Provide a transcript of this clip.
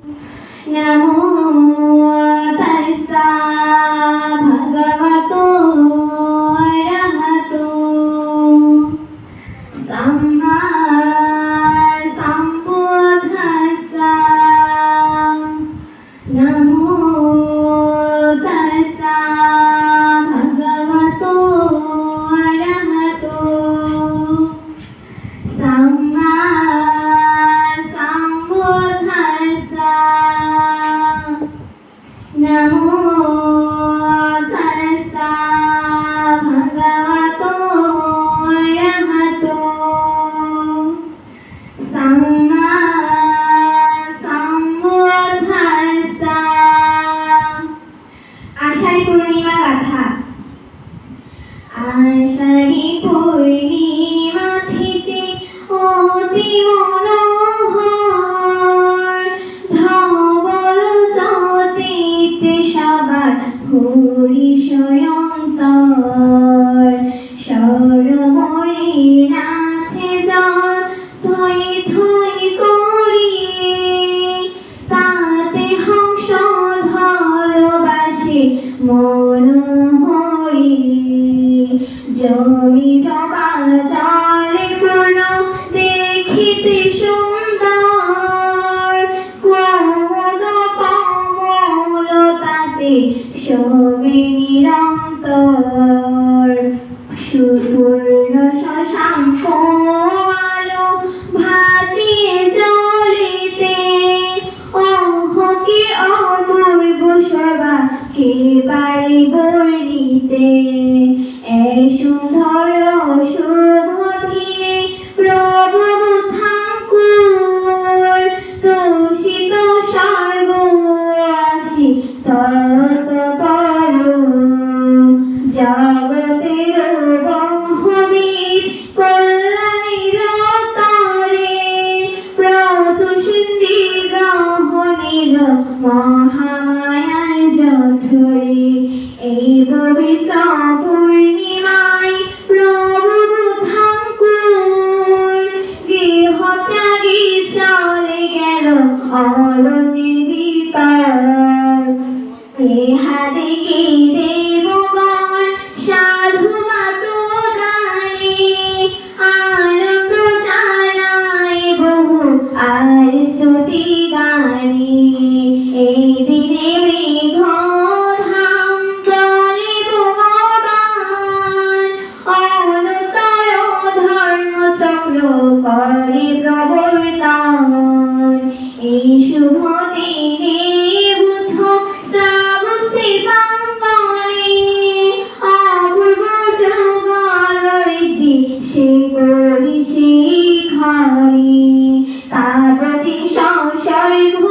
नमो तस्सा भगवतो अरहतो सम्मा सम्बुद्धस्सा नमो तस्सा भगवतो अरहतो सम्मा नमो तस्सा भगवतो अरहतो सम्मा सम्बुद्धस्सा। आषाढ़ी पूर्णिमा गाथा। आषाढ़ी पूर्णिमा থেকে অতি মনোহর ধবল জ্যোতিতে সবার হরি সয়ন্তর সরোবরে নাচে জল থই থই করিয়ে তাতে হংস ধরবাসে মনোহরি জমি জবা জলে পূর্ণ দেখিতে সুন্দর কোমল কমল তাতে শোভে নিরন্তর সুপূর্ণ শশাঙ্ক আলো ভাতিয়ে জলেতে ওহ কি অপূর্ব শোভা কে পারে বর্ণিতে এই সুন্দর শুভ দিনে প্রভু ঠাকুর তুষিত স্বর্গ আছে তৎপর জগতের ব্রহ্মবিদ কল্যাণের তরে প্রতুষিন্দি গ্রহণের মহামায়ায় জঠরে এই পবিত্র পূর্ণিমায় প্রভু ঠাকুর গৃহ ত্যাগী চলে গেল অরণ্যের ভিতর। ইহাদিকে দেবগণ সাধুবাদ গানে আনন্দ জানায় বহু আর স্তুতি গানে। এই দিনে মৃগ ধাম চলে ভগবান অনন্তর ধর্মচক্র করে প্রবর্তন। এই শুভ দিনে বুদ্ধ শ্রাবস্তি বাঙ্গলে অপূর্ব যুগল রীতি সে করি শিখরে তার প্রতি সংসর্গ